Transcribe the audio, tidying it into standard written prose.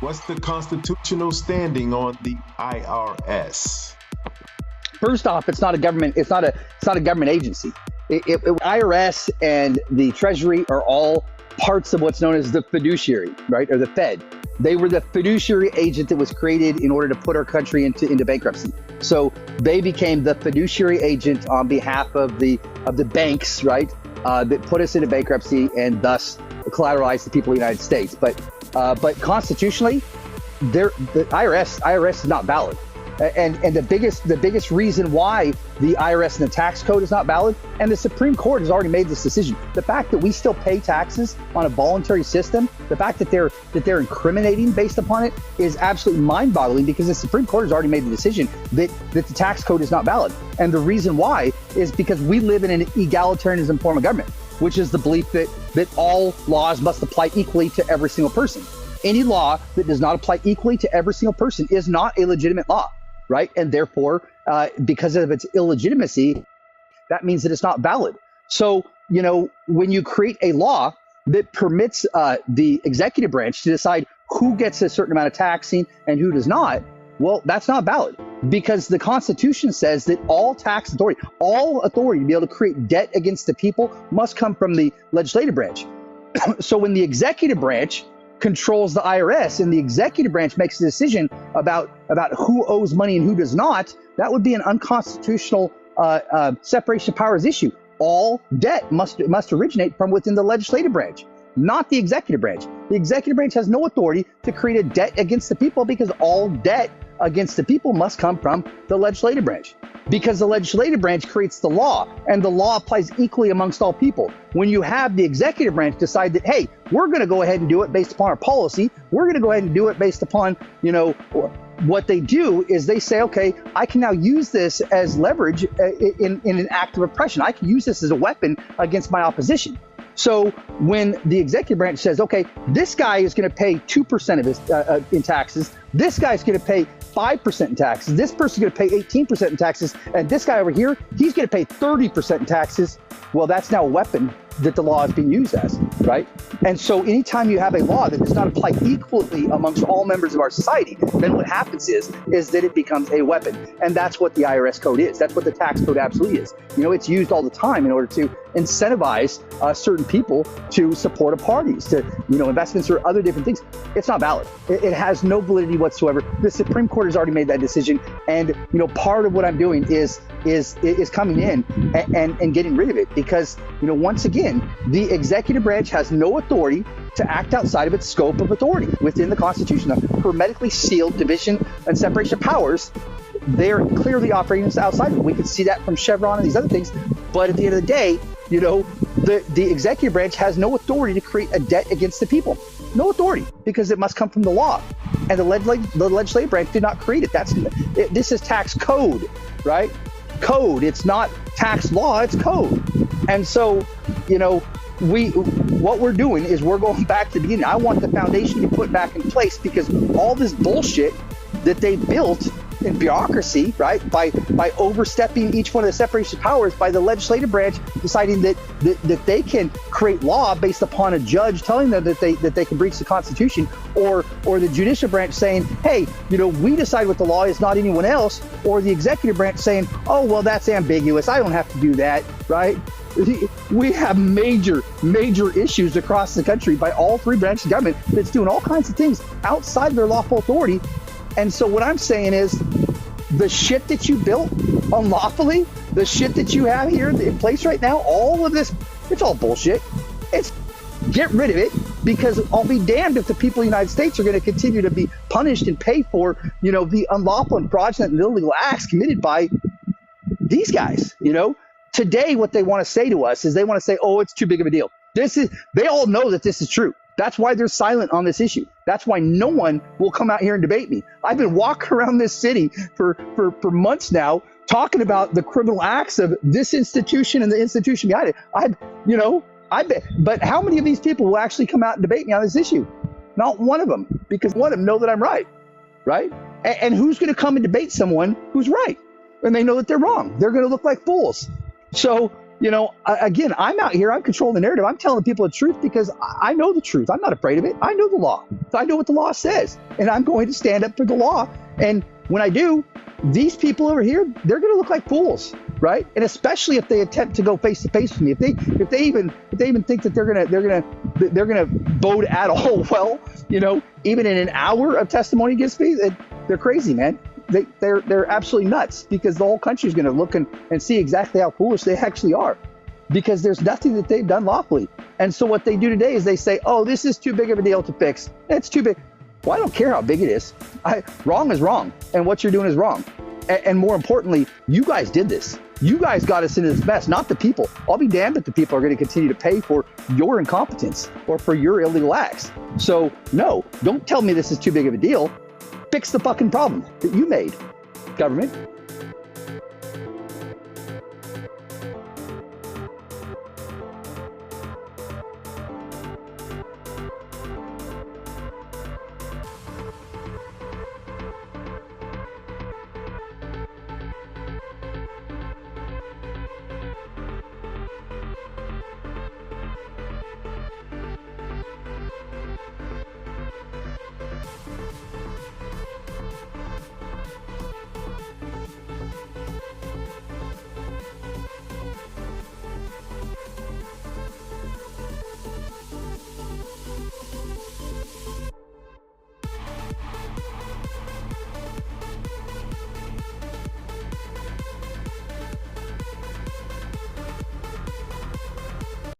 What's the constitutional standing on the IRS? First off, it's not a government. It's not a government agency. IRS and the Treasury are all parts of what's known as the fiduciary, right, or the Fed. They were the fiduciary agent that was created in order to put our country into bankruptcy. So they became the fiduciary agent on behalf of the banks, right, that put us into bankruptcy and thus collateralized the people of the United States. But constitutionally, the IRS is not valid. And the biggest reason why the IRS and the tax code is not valid, and the Supreme Court has already made this decision. The fact that we still pay taxes on a voluntary system, the fact that they're incriminating based upon it is absolutely mind-boggling, because the Supreme Court has already made the decision that the tax code is not valid. And the reason why is because we live in an egalitarianism form of government, which is the belief that all laws must apply equally to every single person. Any law that does not apply equally to every single person is not a legitimate law. Right. And therefore, because of its illegitimacy, that means that it's not valid. So, when you create a law that permits the executive branch to decide who gets a certain amount of taxing and who does not, well, that's not valid, because the Constitution says that all tax authority, all authority to be able to create debt against the people must come from the legislative branch. So when the executive branch controls the IRS and the executive branch makes a decision about who owes money and who does not, that would be an unconstitutional separation of powers issue. All debt must originate from within the legislative branch, not the executive branch. The executive branch has no authority to create a debt against the people, because all debt against the people must come from the legislative branch, because the legislative branch creates the law, and the law applies equally amongst all people. When you have the executive branch decide that, hey, we're going to go ahead and do it based upon our policy, we're going to go ahead and do it based upon, what they do is they say, okay, I can now use this as leverage in an act of oppression. I can use this as a weapon against my opposition. So when the executive branch says, okay, this guy is going to pay 2% of his in taxes, this guy's going to pay 5% in taxes, this person's going to pay 18% in taxes, and this guy over here, he's going to pay 30% in taxes. Well, that's now a weapon that the law is being used as, right? And so anytime you have a law that does not apply equally amongst all members of our society, then what happens is that it becomes a weapon. And that's what the IRS code is. That's what the tax code absolutely is. It's used all the time in order to incentivize certain people to support parties, to, investments or other different things. It's not valid. It has no validity whatsoever. The Supreme Court has already made that decision. And, part of what I'm doing is coming in and getting rid of it, because, once again, the executive branch has no authority to act outside of its scope of authority within the Constitution. The hermetically sealed division and separation of powers, they're clearly operating outside of it. We could see that from Chevron and these other things. But at the end of the day, the executive branch has no authority to create a debt against the people. No authority, because it must come from the law. And the legislative branch did not create it. This is tax code, right? Code. It's not tax law, it's code. And so, what we're doing is we're going back to the beginning. I want the foundation to be put back in place, because all this bullshit that they built in bureaucracy, right, by overstepping each one of the separation of powers, by the legislative branch deciding that they can create law based upon a judge telling them that they can breach the Constitution, or the judicial branch saying, hey, we decide what the law is, not anyone else, or the executive branch saying, oh, well, that's ambiguous, I don't have to do that, right? We have major issues across the country by all three branches of government that's doing all kinds of things outside of their lawful authority. And so what I'm saying is, the shit that you built unlawfully, the shit that you have here in place right now, all of this, it's all bullshit. Get rid of it, because I'll be damned if the people of the United States are going to continue to be punished and pay for, the unlawful and fraudulent and illegal acts committed by these guys. Today, what they want to say to us is they want to say, oh, it's too big of a deal. They all know that this is true. That's why they're silent on this issue. That's why no one will come out here and debate me. I've been walking around this city for months now, talking about the criminal acts of this institution and the institution behind it. I bet. But how many of these people will actually come out and debate me on this issue? Not one of them, because one of them know that I'm right, right? And who's going to come and debate someone who's right? And they know that they're wrong. They're going to look like fools. So Again, I'm out here, I'm controlling the narrative. I'm telling people the truth because I know the truth. I'm not afraid of it. I know the law. So I know what the law says, and I'm going to stand up for the law. And when I do, these people over here, they're going to look like fools, right? And especially if they attempt to go face to face with me, if they even think that they're gonna vote at all, well, even in an hour of testimony against me, they're crazy, man. They're absolutely nuts, because the whole country is going to look and see exactly how foolish they actually are, because there's nothing that they've done lawfully. And so what they do today is they say, oh, this is too big of a deal to fix. It's too big. Well, I don't care how big it is. Wrong is wrong, and what you're doing is wrong. And more importantly, you guys did this. You guys got us into this mess, not the people. I'll be damned if the people are going to continue to pay for your incompetence or for your illegal acts. So no, don't tell me this is too big of a deal. Fix the fucking problem that you made, government.